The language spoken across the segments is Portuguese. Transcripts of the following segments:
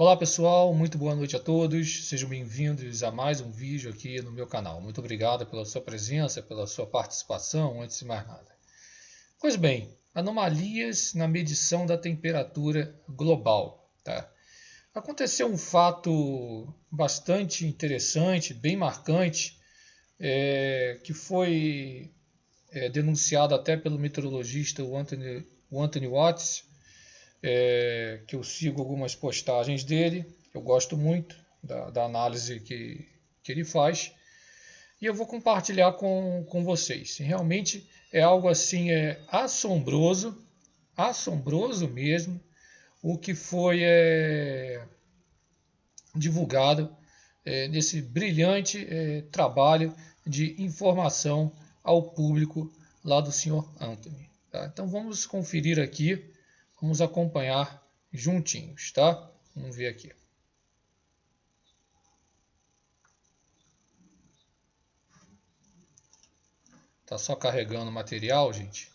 Olá pessoal, muito boa noite a todos, sejam bem-vindos a mais um vídeo aqui no meu canal. Muito obrigado pela sua presença, pela sua participação, antes de mais nada. Pois bem, anomalias na medição da temperatura global. Tá? Aconteceu um fato bastante interessante, bem marcante, que foi denunciado até pelo meteorologista o Anthony Watts, que eu sigo algumas postagens dele, eu gosto muito da análise que ele faz, e eu vou compartilhar com vocês. Realmente é algo assim assombroso mesmo, o que foi divulgado nesse brilhante trabalho de informação ao público lá do Sr. Anthony. Tá? Então vamos conferir aqui. Vamos acompanhar juntinhos, tá? Vamos ver aqui. Tá só carregando o material, gente.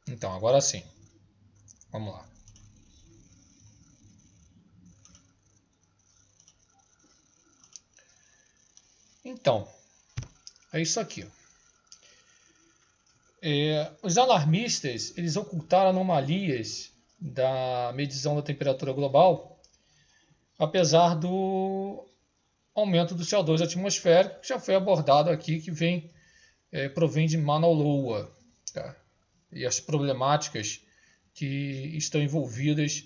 Então, agora sim. Vamos lá. Então, é isso aqui. Os alarmistas, eles ocultaram anomalias da medição da temperatura global, apesar do aumento do CO2 atmosférico, que já foi abordado aqui, que provém de Mauna Loa, tá? E as problemáticas que estão envolvidas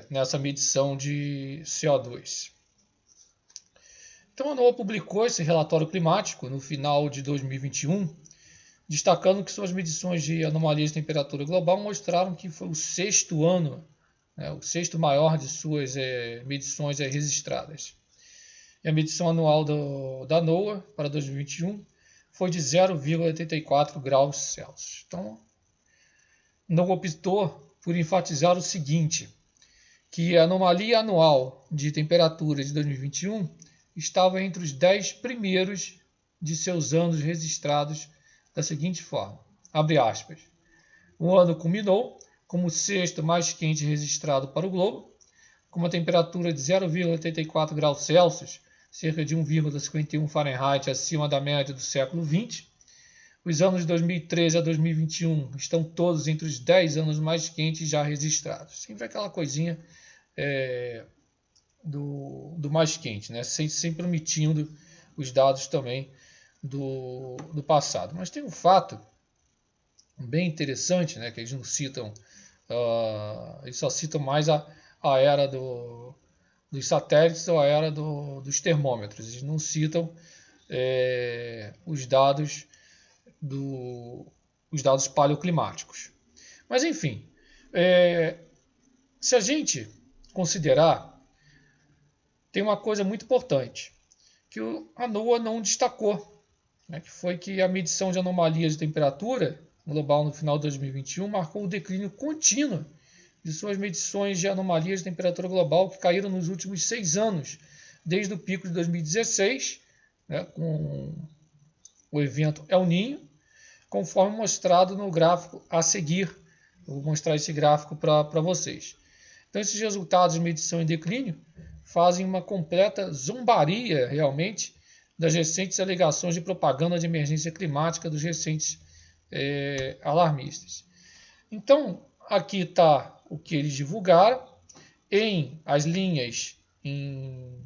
nessa medição de CO2. Então, a NOAA publicou esse relatório climático no final de 2021, destacando que suas medições de anomalias de temperatura global mostraram que foi o sexto ano, o sexto maior de suas medições registradas. E a medição anual da NOAA para 2021 foi de 0,84 graus Celsius. Então, NOAA optou por enfatizar o seguinte, que a anomalia anual de temperatura de 2021 estava entre os 10 primeiros de seus anos registrados da seguinte forma, abre aspas, o ano culminou como o sexto mais quente registrado para o globo, com uma temperatura de 0,84 graus Celsius, cerca de 1,51 Fahrenheit acima da média do século XX. Os anos de 2013 a 2021 estão todos entre os 10 anos mais quentes já registrados. Sempre aquela coisinha do mais quente, né? Sempre omitindo os dados também do passado. Mas tem um fato bem interessante, né? Que eles não citam, eles só citam mais a era dos satélites ou a era dos termômetros. Eles não citam os dados paleoclimáticos. Mas enfim, se a gente considerar, tem uma coisa muito importante que a NOAA não destacou, né, que foi que a medição de anomalias de temperatura global no final de 2021 marcou o declínio contínuo de suas medições de anomalias de temperatura global que caíram nos últimos 6 anos, desde o pico de 2016, né, com o evento El Niño, conforme mostrado no gráfico a seguir. Eu vou mostrar esse gráfico para vocês. Então, esses resultados de medição em declínio fazem uma completa zombaria, realmente, das recentes alegações de propaganda de emergência climática dos recentes alarmistas. Então, aqui está o que eles divulgaram, as linhas em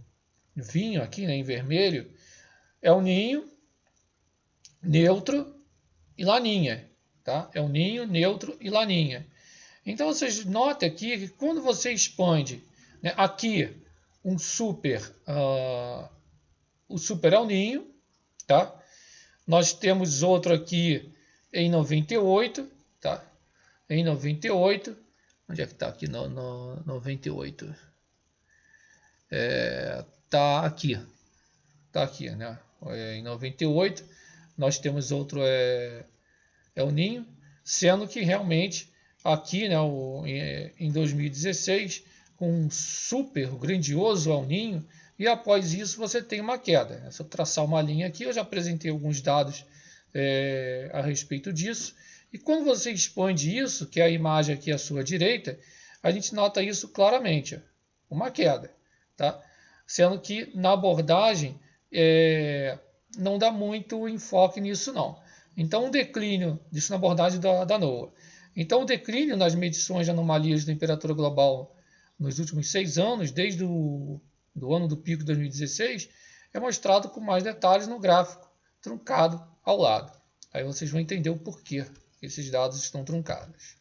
vinho, aqui, né, em vermelho, El Niño, neutro e laninha. Tá? El Niño, neutro e laninha. Então, vocês notem aqui que quando você expande, né, aqui o super El Niño, tá? Nós temos outro aqui em 98, tá? Em 98, onde é que está aqui no 98? Tá aqui, né? Em 98 nós temos outro El Niño, sendo que realmente aqui, né, em 2016, com um super grandioso El Niño, e após isso você tem uma queda. Se eu traçar uma linha aqui, eu já apresentei alguns dados a respeito disso. E quando você expande isso, que é a imagem aqui à sua direita, a gente nota isso claramente, uma queda. Tá? Sendo que na abordagem não dá muito enfoque nisso não. Então o declínio, disso na abordagem da NOAA. Então o declínio nas medições de anomalias de temperatura global nos últimos 6 anos, desde o ano do pico de 2016, é mostrado com mais detalhes no gráfico truncado ao lado. Aí vocês vão entender o porquê esses dados estão truncados.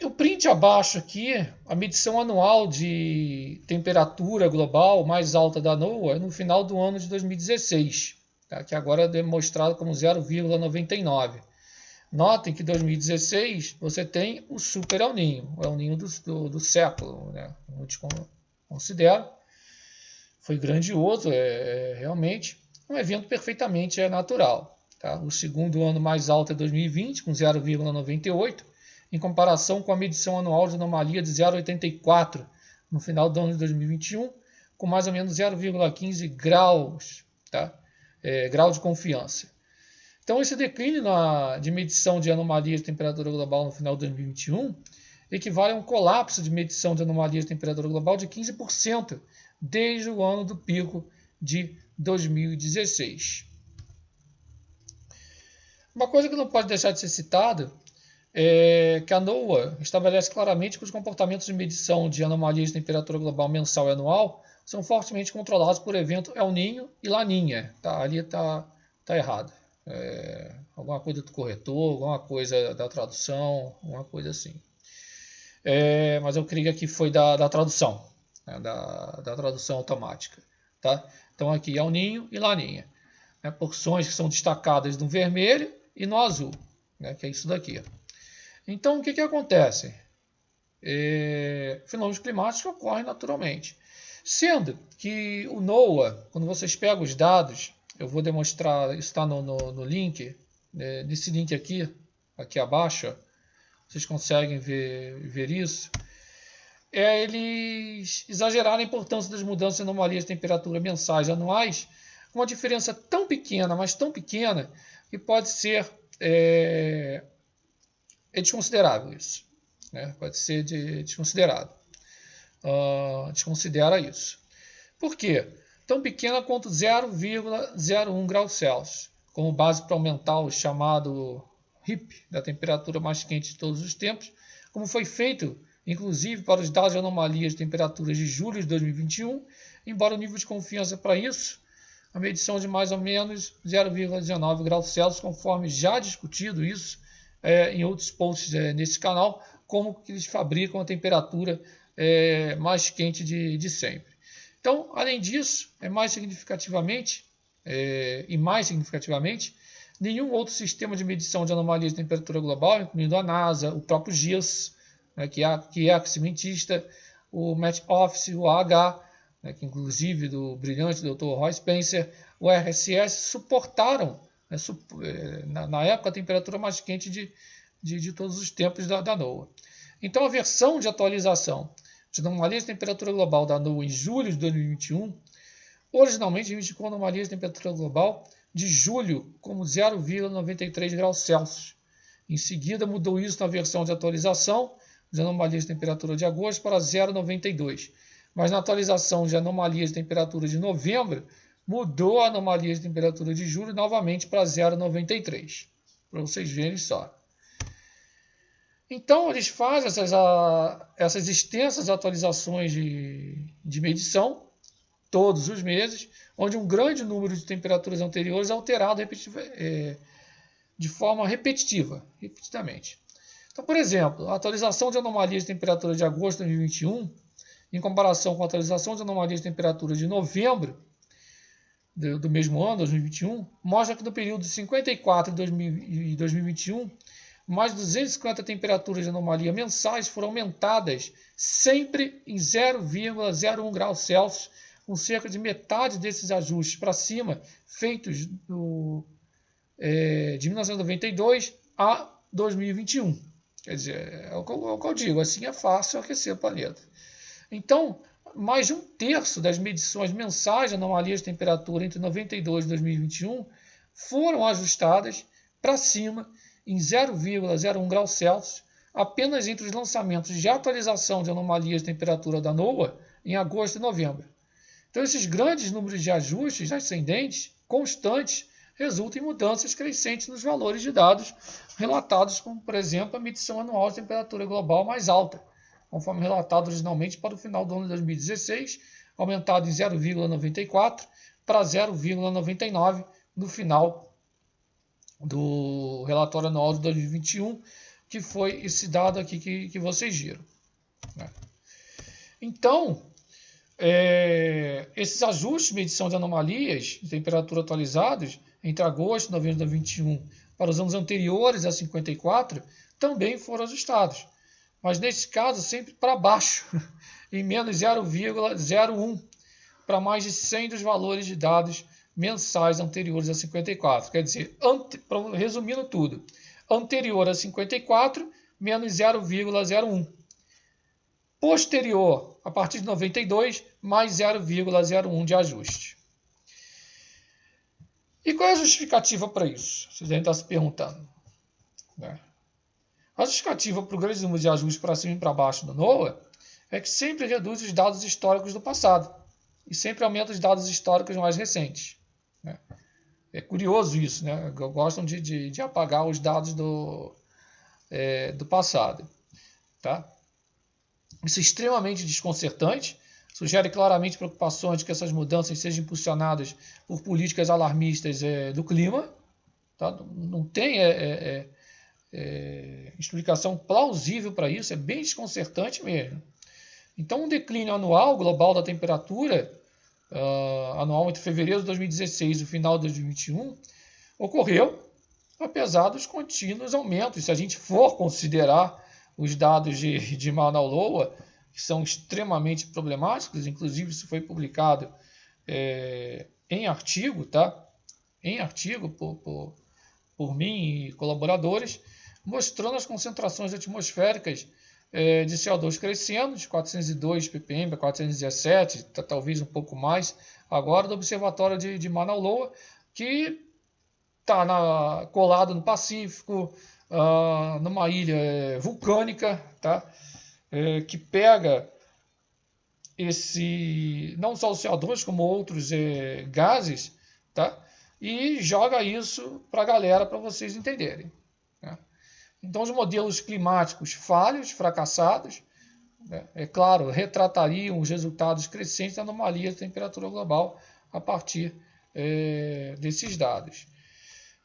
O print abaixo aqui, a medição anual de temperatura global mais alta da NOAA é no final do ano de 2016, tá? Que agora é demonstrado como 0,99. Notem que em 2016 você tem o Super El Niño, o El Niño do século, né? Eu te considero. Foi grandioso, realmente um evento perfeitamente natural. Tá? O segundo ano mais alto é 2020, com 0,98, em comparação com a medição anual de anomalia de 0,84 no final do ano de 2021, com mais ou menos 0,15 graus, tá? Grau de confiança. Então, esse declínio de medição de anomalias de temperatura global no final de 2021 equivale a um colapso de medição de anomalias de temperatura global de 15% desde o ano do pico de 2016. Uma coisa que não pode deixar de ser citada é que a NOAA estabelece claramente que os comportamentos de medição de anomalias de temperatura global mensal e anual são fortemente controlados por evento El Niño e Laninha. Tá? Ali está errado. Alguma coisa do corretor, alguma coisa da tradução, alguma coisa assim. Mas eu creio que aqui foi da tradução, né, da tradução automática. Tá? Então aqui El Niño e Laninha. Né, porções que são destacadas no vermelho e no azul, né, que é isso daqui. Então o que acontece? Fenômenos climáticos ocorrem naturalmente. Sendo que o NOAA, quando vocês pegam os dados, eu vou demonstrar, isso está no link, nesse link aqui abaixo, vocês conseguem ver isso. Eles exageraram a importância das mudanças de anomalias de temperatura mensais e anuais, com uma diferença tão pequena, mas tão pequena, que pode ser desconsiderável isso. Né? Pode ser desconsiderado. Desconsidera isso. Por quê? Tão pequena quanto 0,01 graus Celsius, como base para aumentar o chamado HIP, da temperatura mais quente de todos os tempos, como foi feito, inclusive, para os dados de anomalias de temperaturas de julho de 2021, embora o nível de confiança para isso, a medição de mais ou menos 0,19 graus Celsius, conforme já discutido isso em outros posts nesse canal, como que eles fabricam a temperatura mais quente de sempre. Então, além disso, mais significativamente, nenhum outro sistema de medição de anomalias de temperatura global, incluindo a NASA, o próprio GIS, né, que é a cientista, o Met Office, o AH, né, que inclusive do brilhante Dr. Roy Spencer, o RSS, suportaram, né, na época, a temperatura mais quente de todos os tempos da NOAA. Então, a versão de atualização de anomalias de temperatura global da NOAA em julho de 2021, originalmente indicou anomalias de temperatura global de julho como 0,93 graus Celsius. Em seguida, mudou isso na versão de atualização de anomalias de temperatura de agosto para 0,92. Mas na atualização de anomalias de temperatura de novembro, mudou a anomalia de temperatura de julho novamente para 0,93. Para vocês verem só. Então, eles fazem essas extensas atualizações de medição, todos os meses, onde um grande número de temperaturas anteriores é alterado de forma repetidamente. Então, por exemplo, a atualização de anomalias de temperatura de agosto de 2021, em comparação com a atualização de anomalias de temperatura de novembro do mesmo ano, 2021, mostra que no período de 54 e 2021, mais de 250 temperaturas de anomalia mensais foram aumentadas sempre em 0,01 graus Celsius, com cerca de metade desses ajustes para cima, feitos de 1992 a 2021. Quer dizer, é o que eu digo, assim é fácil aquecer o planeta. Então, mais de um terço das medições mensais de anomalias de temperatura entre 92 e 2021 foram ajustadas para cima em 0,01 graus Celsius apenas entre os lançamentos de atualização de anomalias de temperatura da NOAA em agosto e novembro. Então, esses grandes números de ajustes ascendentes constantes resultam em mudanças crescentes nos valores de dados relatados, como, por exemplo, a medição anual de temperatura global mais alta, conforme relatado originalmente para o final do ano de 2016, aumentado em 0,94 para 0,99 no final do relatório anual de 2021, que foi esse dado aqui que vocês viram. Então, esses ajustes de medição de anomalias de temperatura atualizados entre agosto e novembro de 2021 para os anos anteriores a 54 também foram ajustados, mas nesse caso sempre para baixo, em menos 0,01 para mais de 100 dos valores de dados mensais anteriores a 54. Quer dizer, resumindo tudo, anterior a 54, menos 0,01. Posterior, a partir de 92, mais 0,01 de ajuste. E qual é a justificativa para isso? Vocês devem estar se perguntando. A justificativa para o grande número de ajustes para cima e para baixo do NOAA é que sempre reduz os dados históricos do passado e sempre aumenta os dados históricos mais recentes. É curioso isso, né? Gostam de apagar os dados do passado. Tá? Isso é extremamente desconcertante, sugere claramente preocupações de que essas mudanças sejam impulsionadas por políticas alarmistas do clima. Tá? Não tem explicação plausível para isso, é bem desconcertante mesmo. Então, um declínio anual global da temperatura anual entre fevereiro de 2016 e o final de 2021 ocorreu apesar dos contínuos aumentos. Se a gente for considerar os dados de Mauna Loa, que são extremamente problemáticos, inclusive isso foi publicado em artigo, tá? Em artigo por mim e colaboradores, mostrando as concentrações atmosféricas de CO2 crescendo, de 402 ppm para 417, talvez um pouco mais, agora do Observatório de Mauna Loa, que está colado no Pacífico, numa ilha vulcânica, tá? Que pega não só o CO2, como outros gases, tá? E joga isso para a galera, para vocês entenderem. Né? Então, os modelos climáticos falhos, fracassados, né, é claro, retratariam os resultados crescentes da anomalia de temperatura global a partir desses dados.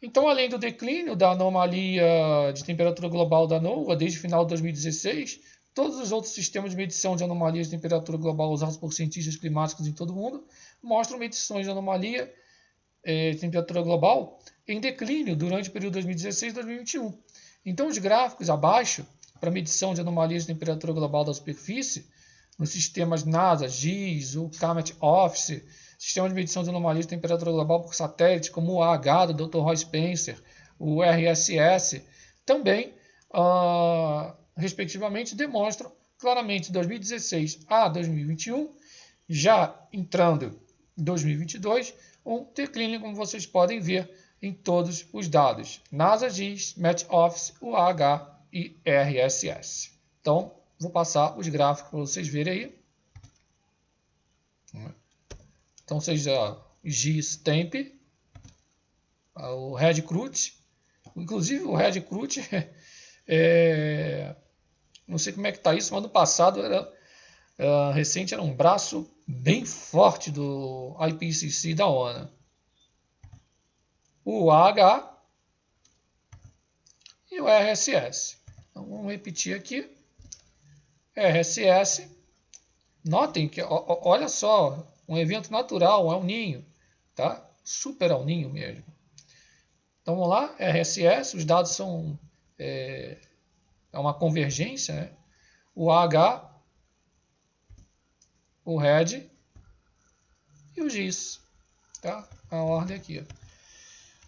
Então, além do declínio da anomalia de temperatura global da NOAA desde o final de 2016, todos os outros sistemas de medição de anomalias de temperatura global usados por cientistas climáticos em todo o mundo mostram medições de anomalia de temperatura global em declínio durante o período 2016 e 2021. Então, os gráficos abaixo, para medição de anomalias de temperatura global da superfície, nos sistemas NASA, GIS, o CAMET Office, sistema de medição de anomalias de temperatura global por satélite, como o AH do Dr. Roy Spencer, o RSS, também, respectivamente, demonstram claramente de 2016 a 2021, já entrando em 2022, um declínio, como vocês podem ver em todos os dados. NASA, GIS, Met Office, UAH e RSS. Então, vou passar os gráficos para vocês verem aí. Então, seja GIS Temp, o Red Crut, inclusive o Red Crut, não sei como é que está isso, mas no passado recente era um braço bem forte do IPCC da ONU. O AH e o RSS. Então, vamos repetir aqui. RSS. Notem que, olha só, um evento natural, um El Niño, tá? Super El Niño mesmo. Então vamos lá, RSS, os dados são uma convergência, né? O AH, o RED e o GIS, tá? A ordem aqui.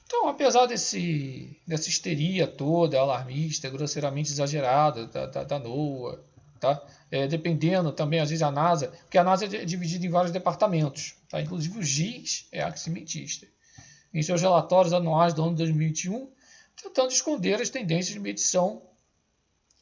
Então, apesar dessa histeria toda, alarmista, grosseiramente exagerada da NOAA, tá? Dependendo também, às vezes, a NASA, porque a NASA é dividida em vários departamentos, tá? Inclusive o GIS é aximetista. Em seus relatórios anuais do ano 2021, tentando esconder as tendências de medição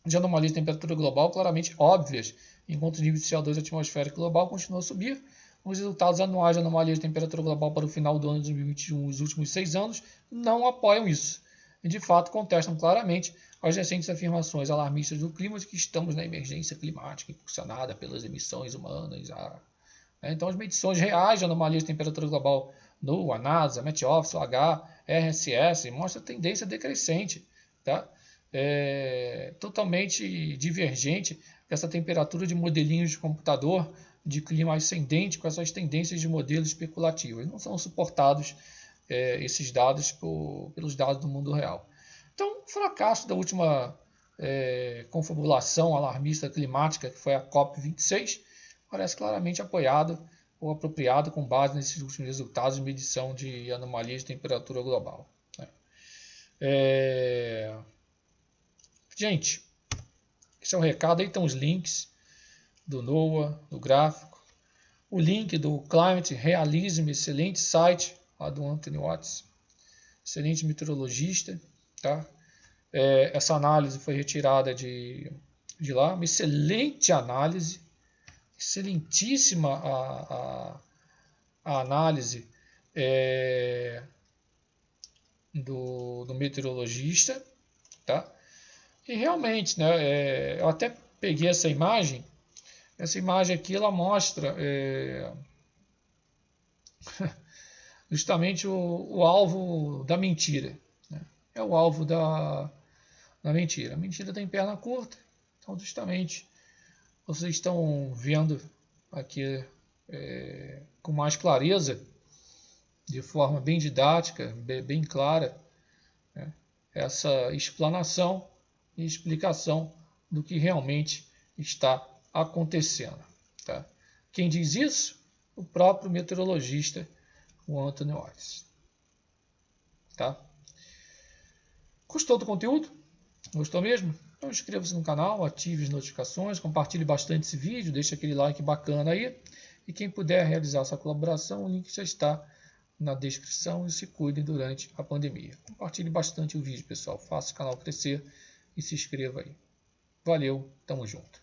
de anomalias de temperatura global claramente óbvias, enquanto o nível de CO2 atmosférico global continua a subir. Os resultados anuais de anomalias de temperatura global para o final do ano de 2021, os últimos 6 anos, não apoiam isso. E, de fato, contestam claramente as recentes afirmações alarmistas do clima de que estamos na emergência climática impulsionada pelas emissões humanas. Então, as medições reais de anomalias de temperatura global no NASA, Met Office, OH, RSS mostram tendência decrescente, tá? Totalmente divergente dessa temperatura de modelinhos de computador de clima ascendente com essas tendências de modelos especulativos. Não são suportados esses dados pelos dados do mundo real. Então, o fracasso da última confabulação alarmista climática, que foi a COP26, parece claramente apoiado ou apropriado com base nesses últimos resultados de medição de anomalias de temperatura global. Gente, esse é o recado. Aí estão os links do NOAA, do gráfico. O link do Climate Realism, excelente site lá do Anthony Watts. Excelente meteorologista. Tá? Essa análise foi retirada de lá. Uma excelente análise. Excelentíssima a análise do meteorologista. Tá? E realmente, né, eu até peguei essa imagem. Essa imagem aqui ela mostra justamente o alvo da mentira. Né? É o alvo da mentira. A mentira tem perna curta, então justamente vocês estão vendo aqui com mais clareza, de forma bem didática, bem clara, né? Essa explanação e explicação do que realmente está acontecendo. Tá? Quem diz isso? O próprio meteorologista, o Anthony Watts. Tá? Gostou do conteúdo? Gostou mesmo? Então inscreva-se no canal, ative as notificações, compartilhe bastante esse vídeo, deixe aquele like bacana aí. E quem puder realizar essa colaboração, o link já está na descrição e se cuidem durante a pandemia. Compartilhe bastante o vídeo, pessoal. Faça o canal crescer e se inscreva aí. Valeu, tamo junto.